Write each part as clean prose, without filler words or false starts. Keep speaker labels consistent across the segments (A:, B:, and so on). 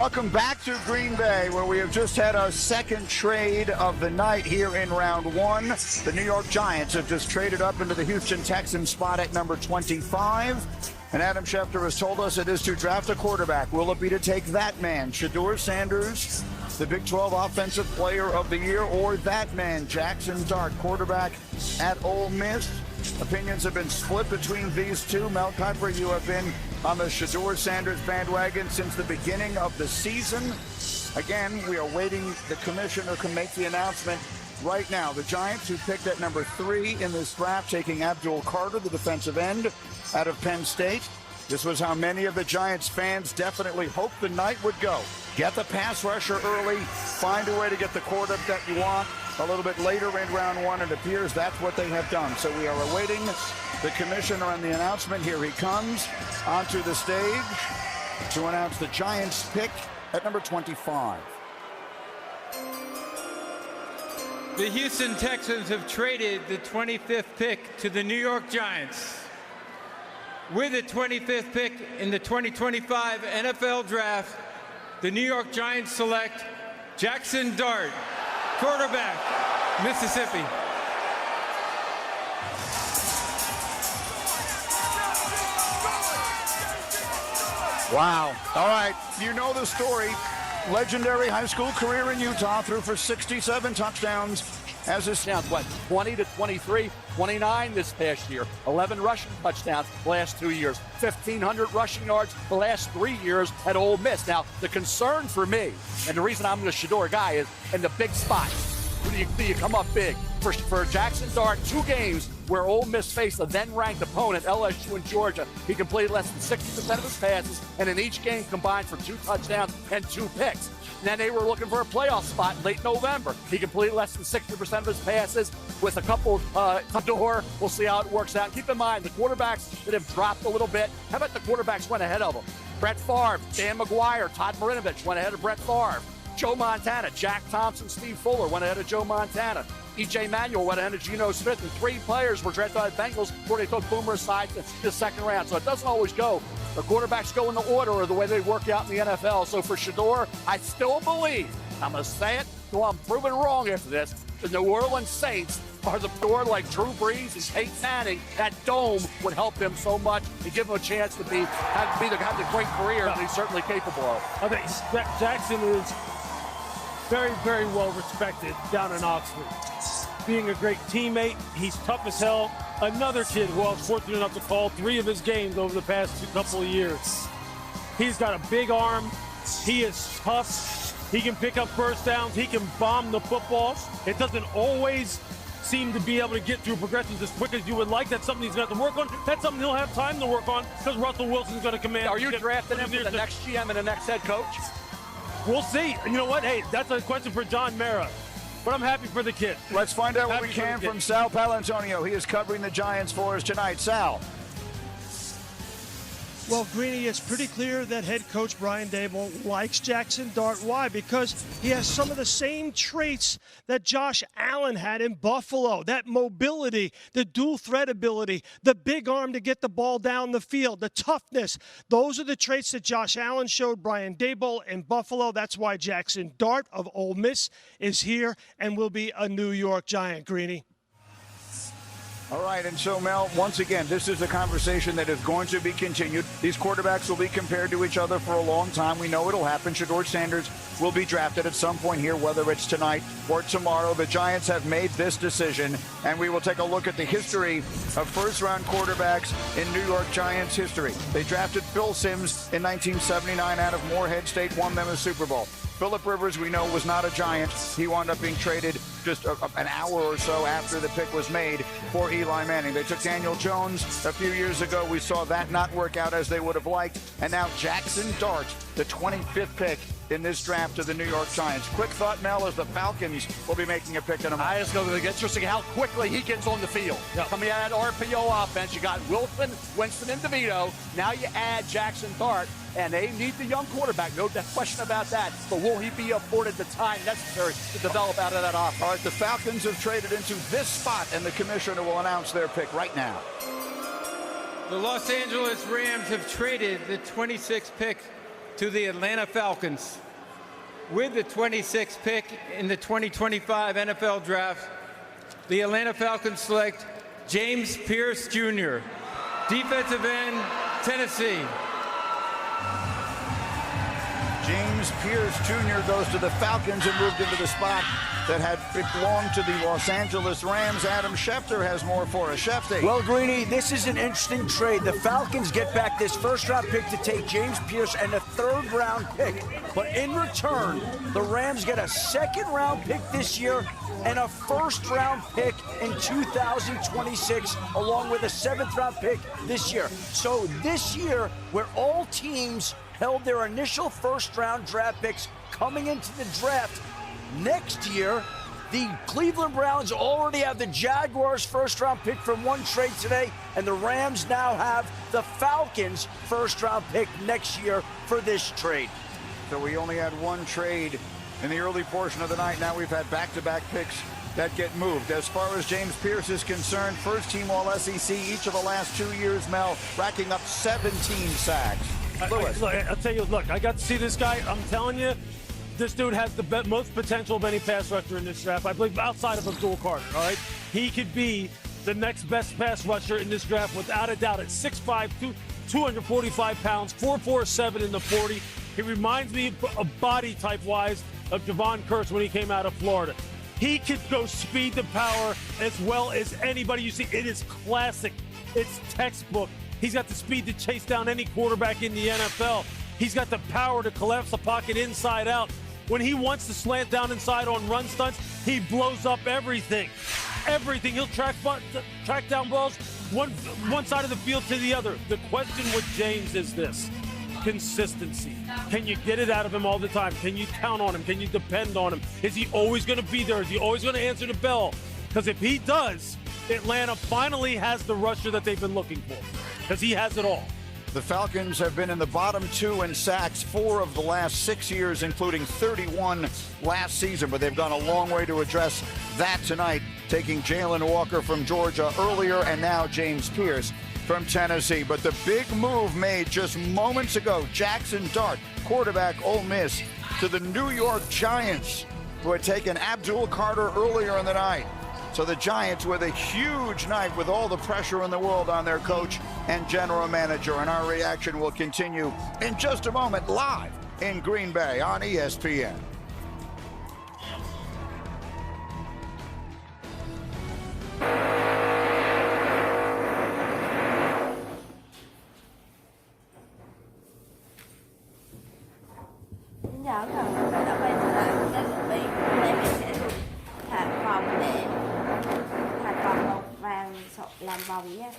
A: Welcome back to Green Bay, where we have just had our second trade of the night here in round one. The New York Giants have just traded up into the Houston Texans spot at number 25. And Adam Schefter has told us it is to draft a quarterback. Will it be to take that man, Shedeur Sanders, the Big 12 Offensive Player of the Year, or that man, Jaxson Dart, quarterback at Ole Miss? Opinions have been split between these two. Mel Kiper, you have been on the Shedeur Sanders bandwagon since the beginning of the season. Again, we are waiting. The commissioner can make the announcement right now. The Giants, who picked at number 3 in this draft, taking Abdul Carter, the defensive end out of Penn State. This was how many of the Giants fans definitely hoped the night would go. Get the pass rusher early, find a way to get the quarterback that you want. A little bit later in round one, it appears that's what they have done. So we are awaiting the commissioner and the announcement. Here he comes onto the stage to announce the Giants pick at number 25.
B: The Houston Texans have traded the 25th pick to the New York Giants. With the 25th pick in the 2025 NFL Draft, the New York Giants select Jaxson Dart, quarterback, Mississippi.
A: Wow. All right. You know the story. Legendary high school career in Utah, threw for 67 touchdowns. As this
C: touchdowns, what, 20 to 23, 29 this past year, 11 rushing touchdowns the last 2 years, 1,500 rushing yards the last 3 years at Ole Miss. Now, the concern for me, and the reason I'm the Shedeur guy, is in the big spot. Do you come up big? For Jaxson Dart, 2 games where Ole Miss faced a then-ranked opponent, LSU and Georgia, he completed less than 60% of his passes, and in each game combined for 2 touchdowns and 2 picks. And then they were looking for a playoff spot in late November. He completed less than 60% of his passes with a couple door. We'll see how it works out. Keep in mind, the quarterbacks that have dropped a little bit, how about the quarterbacks went ahead of him? Brett Favre, Dan McGuire, Todd Marinovich went ahead of Brett Favre. Joe Montana, Jack Thompson, Steve Fuller went ahead of Joe Montana. E.J. Manuel went ahead of Geno Smith, and 3 players were drafted by the Bengals before they took Boomer aside to the second round. So it doesn't always go. The quarterbacks go in the order or the way they work out in the NFL. So for Shedeur, I still believe, I'm going to say it till I'm proven wrong after this, the New Orleans Saints are the door like Drew Brees and Peyton Manning. That dome would help him so much and give him a chance to have the great career that he's certainly capable of.
D: I think Jaxson is very, very well respected down in Oxford. Being a great teammate, he's tough as hell. Another kid who I was fortunate enough to call 3 of his games over the past couple of years. He's got a big arm. He is tough. He can pick up first downs. He can bomb the football. It doesn't always seem to be able to get through progressions as quick as you would like. That's something he's going to have to work on. That's something he'll have time to work on because Russell Wilson's going to command.
C: Are you drafting him for the next GM and the next head coach?
D: We'll see. And you know what? Hey, that's a question for John Mara. But I'm happy for the kid.
A: Let's find out what we can from Sal Palantonio. He is covering the Giants for us tonight. Sal.
E: Well, Greeny, it's pretty clear that head coach Brian Daboll likes Jaxson Dart. Why? Because he has some of the same traits that Josh Allen had in Buffalo. That mobility, the dual threat ability, the big arm to get the ball down the field, the toughness. Those are the traits that Josh Allen showed Brian Daboll in Buffalo. That's why Jaxson Dart of Ole Miss is here and will be a New York Giant, Greeny.
A: All right, and so, Mel, once again, this is a conversation that is going to be continued. These quarterbacks will be compared to each other for a long time. We know it'll happen. Shedeur Sanders will be drafted at some point here, whether it's tonight or tomorrow. The Giants have made this decision, and we will take a look at the history of first-round quarterbacks in New York Giants history. They drafted Phil Simms in 1979 out of Morehead State, won them a Super Bowl. Phillip Rivers, we know, was not a Giant. He wound up being traded just an hour or so after the pick was made for Eli Manning. They took Daniel Jones a few years ago. We saw that not work out as they would have liked. And now Jaxson Dart, the 25th pick in this draft to the New York Giants. Quick thought, Mel, as the Falcons will be making a pick in a month.
C: It's going to be interesting how quickly he gets on the field. Yep. Coming out of that RPO offense, you got Wilson, Winston, and DeVito. Now you add Jaxson Dart, and they need the young quarterback. No question about that. But will he be afforded the time necessary to develop out of that offense?
A: All right, the Falcons have traded into this spot, and the commissioner will announce their pick right now.
B: The Los Angeles Rams have traded the 26th pick to the Atlanta Falcons. With the 26th pick in the 2025 NFL Draft, the Atlanta Falcons select James Pierce Jr., defensive end, Tennessee.
A: James Pierce Jr. goes to the Falcons and moved into the spot that had belonged to the Los Angeles Rams. Adam Schefter has more for us. Schefter.
F: Well, Greeny, this is an interesting trade. The Falcons get back this first-round pick to take James Pierce and a third-round pick. But in return, the Rams get a second-round pick this year and a first-round pick in 2026, along with a seventh-round pick this year. So this year, where all teams held their initial first-round draft picks coming into the draft, next year, the Cleveland Browns already have the Jaguars' first-round pick from one trade today, and the Rams now have the Falcons' first-round pick next year for this trade.
A: So we only had one trade in the early portion of the night. Now we've had back-to-back picks that get moved. As far as James Pierce is concerned, first-team All-SEC each of the last 2 years, Mel, racking up 17 sacks. Lewis.
D: I'll tell you, look, I got to see this guy. I'm telling you, this dude has the most potential of any pass rusher in this draft, I believe, outside of Abdul Carter, all right? He could be the next best pass rusher in this draft without a doubt. At 6'5", 245 pounds, 4.47 in the 40. He reminds me of body type-wise of Javon Curse when he came out of Florida. He could go speed to power as well as anybody you see. It is classic. It's textbook. He's got the speed to chase down any quarterback in the NFL. He's got the power to collapse the pocket inside out. When he wants to slant down inside on run stunts, he blows up everything. Everything. He'll track down balls one side of the field to the other. The question with James is this: consistency. Can you get it out of him all the time? Can you count on him? Can you depend on him? Is he always going to be there? Is he always going to answer the bell? Because if he does, Atlanta finally has the rusher that they've been looking for, because he has it all.
A: The Falcons have been in the bottom 2 in sacks 4 of the last 6 years, including 31 last season, but they've gone a long way to address that tonight, taking Jalen Walker from Georgia earlier and now James Pierce from Tennessee. But the big move made just moments ago, Jaxson Dart, quarterback Ole Miss, to the New York Giants, who had taken Abdul Carter earlier in the night. So the Giants with a huge night with all the pressure in the world on their coach and general manager. And our reaction will continue in just a moment live in Green Bay on ESPN.
G: Xin chào các bạn đã quay trở lại với GMFB. Hôm nay mình sẽ dùng hạt vòng để hạt vòng màu vàng làm vòng nha.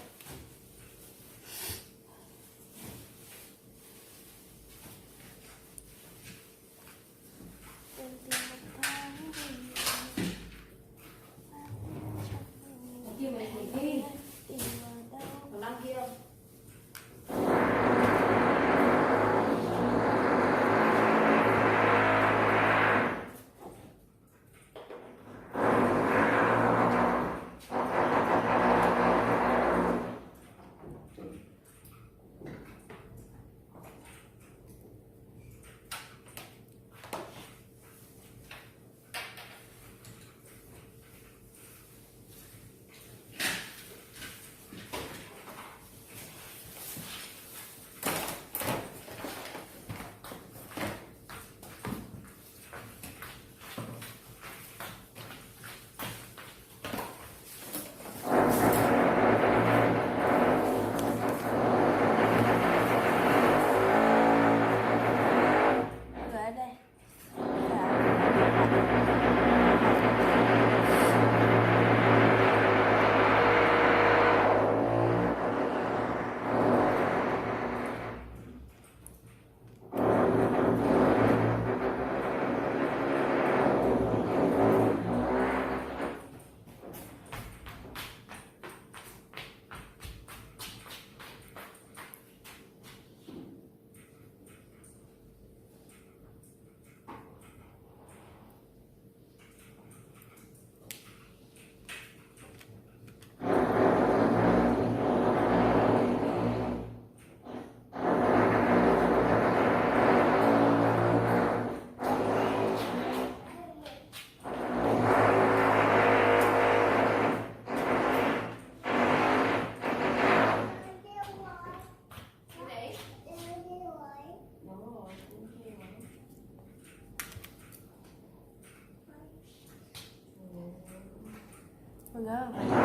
G: Never go.